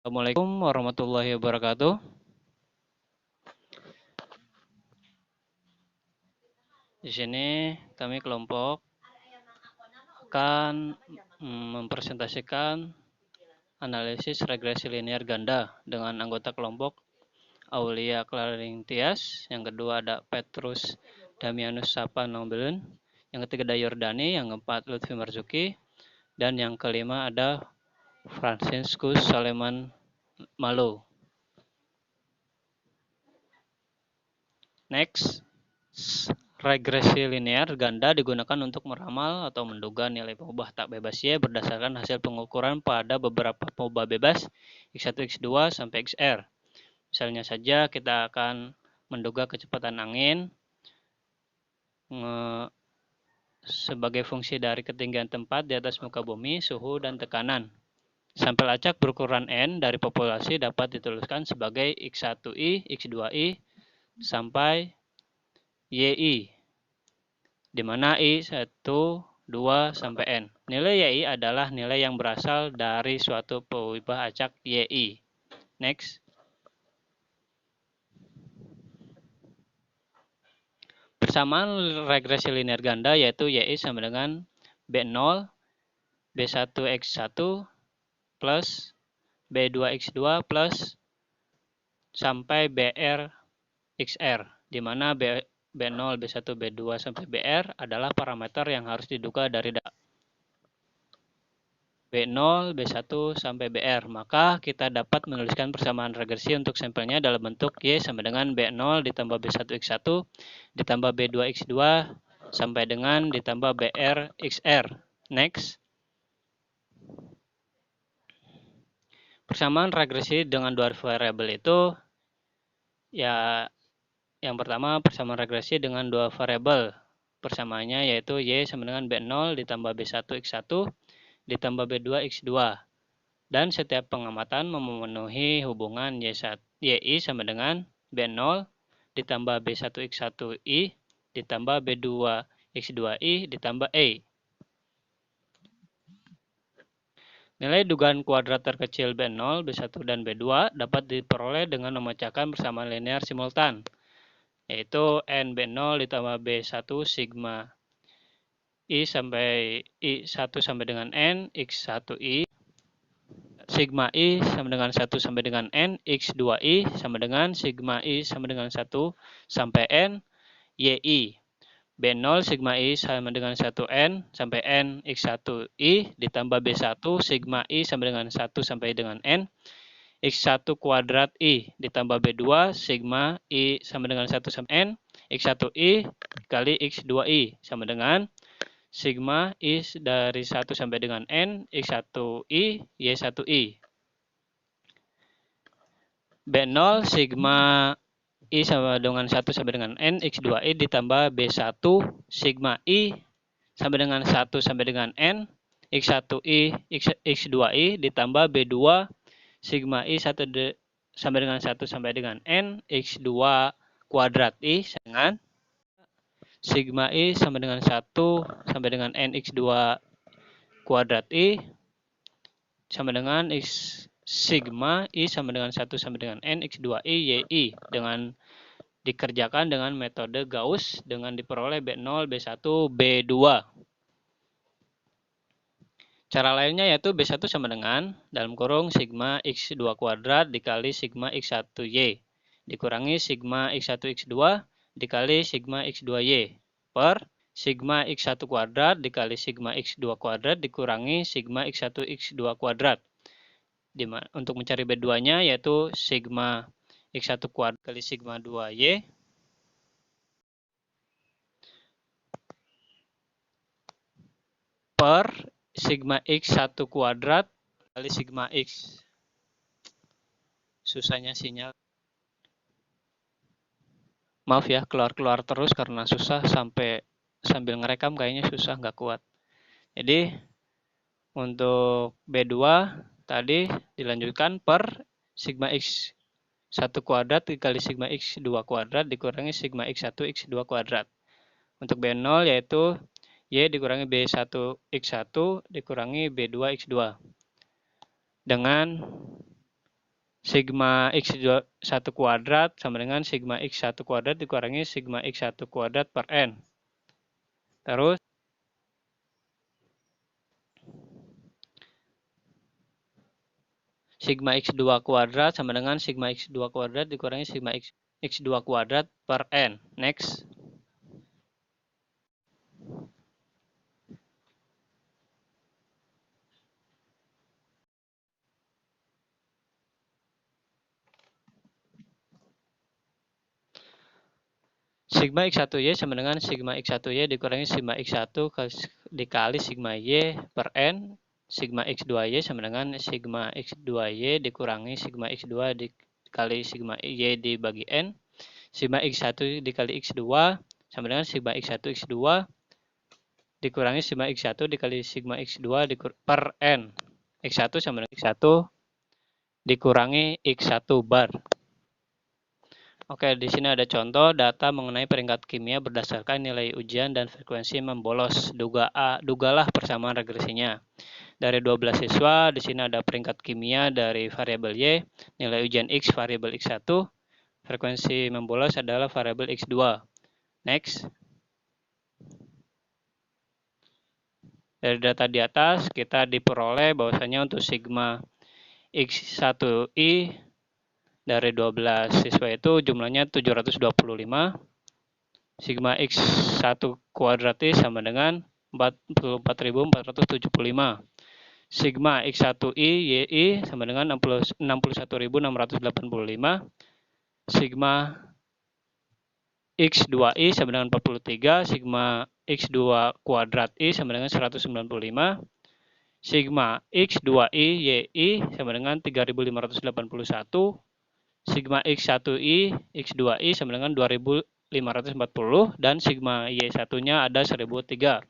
Assalamualaikum warahmatullahi wabarakatuh. Di sini kami kelompok akan mempresentasikan analisis regresi linear ganda dengan anggota kelompok Aulia Claring Tias, yang kedua ada Petrus Damianus Sapa Nobelen, yang ketiga ada Yordani, yang keempat Lutfi Marzuki, dan yang kelima ada Franciscus Saleman Malo. Next. Regresi linear ganda digunakan untuk meramal atau menduga nilai pengubah tak bebas Y berdasarkan hasil pengukuran pada beberapa pengubah bebas X1, X2, sampai XR. Misalnya saja kita akan menduga kecepatan angin sebagai fungsi dari ketinggian tempat di atas muka bumi, suhu, dan tekanan. Sampel acak berukuran N dari populasi dapat dituliskan sebagai X1I, X2I, sampai YI, di mana I 1, 2, sampai N. Nilai YI adalah nilai yang berasal dari suatu pengubah acak YI. Next. Persamaan regresi linear ganda yaitu YI sama dengan B0, B1X1 plus B2X2 plus sampai BR XR, di mana B0, B1, B2, sampai BR adalah parameter yang harus diduga dari B0, B1, sampai BR. Maka kita dapat menuliskan persamaan regresi untuk sampelnya dalam bentuk Y sama dengan B0 ditambah B1X1 ditambah B2X2 sampai dengan ditambah BR XR. Next. Persamaan regresi dengan dua variabel itu ya, yang pertama persamaan regresi dengan dua variabel. Persamaannya yaitu Y sama dengan B0 ditambah B1X1 ditambah B2X2. Dan setiap pengamatan memenuhi hubungan YI sama dengan B0 ditambah B1X1I ditambah B2X2I ditambah E. Nilai dugaan kuadrat terkecil B0, B1, dan B2 dapat diperoleh dengan memecahkan persamaan linear simultan, yaitu N B0 ditambah B1 sigma I sampai I1 sampai dengan N X1I sigma I sama dengan 1 sampai dengan N X2I sama dengan sigma I sama dengan 1 sampai N YI. B0 sigma I sama dengan 1N sampai N X1I ditambah B1 sigma I sama dengan 1 sampai dengan N X1 kuadrat I ditambah B2 sigma I sama dengan 1 sampai N X1I kali X2I sama dengan sigma I dari 1 sampai dengan N X1I Y1I. B0 sigma I sama dengan 1 sampai dengan N X2I ditambah B1 sigma I sampai dengan 1 sampai dengan N X1I X2I ditambah B2 sigma I 1 sampai dengan 1 sampai dengan N X2 kuadrat I dengan sigma I sama dengan 1 sampai dengan N X2 kuadrat I sama dengan sigma I sama dengan 1 sampai dengan N X2I YI dengan dikerjakan dengan metode Gauss dengan diperoleh B0, B1, B2. Cara lainnya yaitu B1 sama dengan dalam kurung sigma X2 kuadrat dikali sigma X1Y dikurangi sigma X1 X2 dikali sigma X2Y per sigma X1 kuadrat dikali sigma X2 kuadrat dikurangi sigma X1 X2 kuadrat. Untuk mencari B2-nya yaitu sigma X1 kuadrat kali sigma 2Y per sigma X1 kuadrat kali sigma X. Susahnya sinyal. Maaf ya, keluar-keluar terus karena susah, sambil ngerekam kayaknya susah, nggak kuat. Jadi untuk B2 tadi dilanjutkan per sigma X1 kuadrat dikali sigma X2 kuadrat dikurangi sigma X1 X2 kuadrat. Untuk B0 yaitu Y dikurangi B1 X1 dikurangi B2 X2 dengan sigma x1 kuadrat sama dengan sigma x1 kuadrat dikurangi sigma x1 kuadrat per n. Terus sigma x2 kuadrat sama dengan sigma x2 kuadrat dikurangi sigma x2 kuadrat per n. Next. Sigma x1y sama dengan sigma x1y dikurangi sigma x1 dikali sigma y per n. Sigma x2y sama dengan sigma x2y dikurangi sigma x2 dikali sigma y dibagi n. Sigma x1 dikali x2 sama dengan sigma x1 x2 dikurangi sigma x1 dikali sigma x2 per n. x1 sama dengan x1 dikurangi x1 bar. Oke, di sini ada contoh data mengenai peringkat kimia berdasarkan nilai ujian dan frekuensi membolos. Dugalah persamaan regresinya. Dari 12 siswa, di sini ada peringkat kimia dari variabel Y, nilai ujian X variabel X1, frekuensi membolos adalah variabel X2. Next. Dari data di atas, kita diperoleh bahwasanya untuk sigma X1I dari 12 siswa itu jumlahnya 725. Sigma X1 kuadrat I sama dengan 44.475. Sigma X1I YI sama dengan 61.685. Sigma X2I sama dengan 43. Sigma X2 kuadrat I sama dengan 195. Sigma X2I YI sama dengan 3.581. Sigma X1I, X2I sama dengan 2540 dan sigma Y1-nya ada 1003.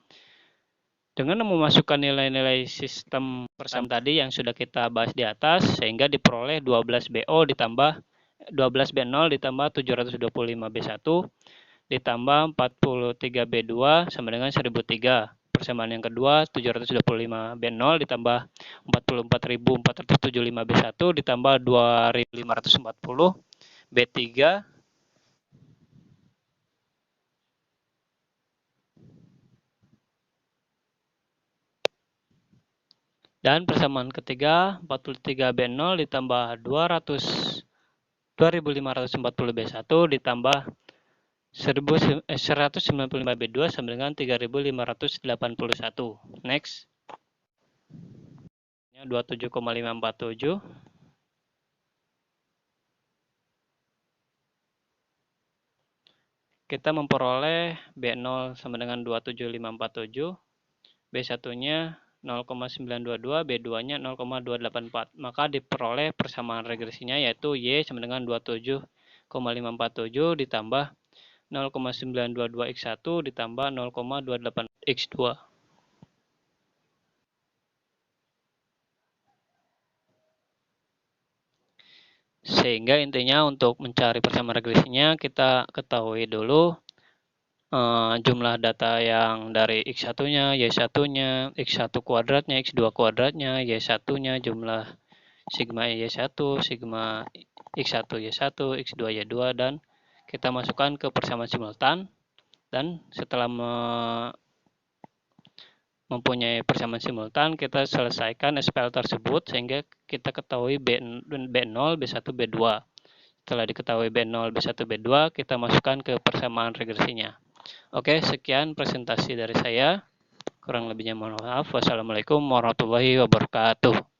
Dengan memasukkan nilai-nilai sistem persamaan tadi yang sudah kita bahas di atas sehingga diperoleh 12BO ditambah 12B0 ditambah 725B1 ditambah 43B2 sama dengan 1003. Persamaan yang kedua 725B0 ditambah 44.475B1 ditambah 2.540 B3 dan persamaan ketiga 43B0 ditambah 2.540B1 ditambah 195B2 sama dengan 3.581. Next. 27,547. Kita memperoleh B0 sama dengan 27547, B1-nya 0,922, B2-nya 0,284. Maka diperoleh persamaan regresinya yaitu Y sama dengan 27,547 ditambah 0,922x1 ditambah 0,28x2. Sehingga intinya untuk mencari persamaan regresinya kita ketahui dulu jumlah data yang dari X1-nya, Y1-nya, X1 kuadratnya, X2 kuadratnya, Y1-nya, jumlah sigma Y1, sigma X1 Y1, X2 Y2, dan kita masukkan ke persamaan simultan. Dan setelah mempunyai persamaan simultan, kita selesaikan SPL tersebut sehingga kita ketahui B0, B1, B2. Setelah diketahui B0, B1, B2, kita masukkan ke persamaan regresinya. Oke, sekian presentasi dari saya. Kurang lebihnya mohon maaf. Wassalamualaikum warahmatullahi wabarakatuh.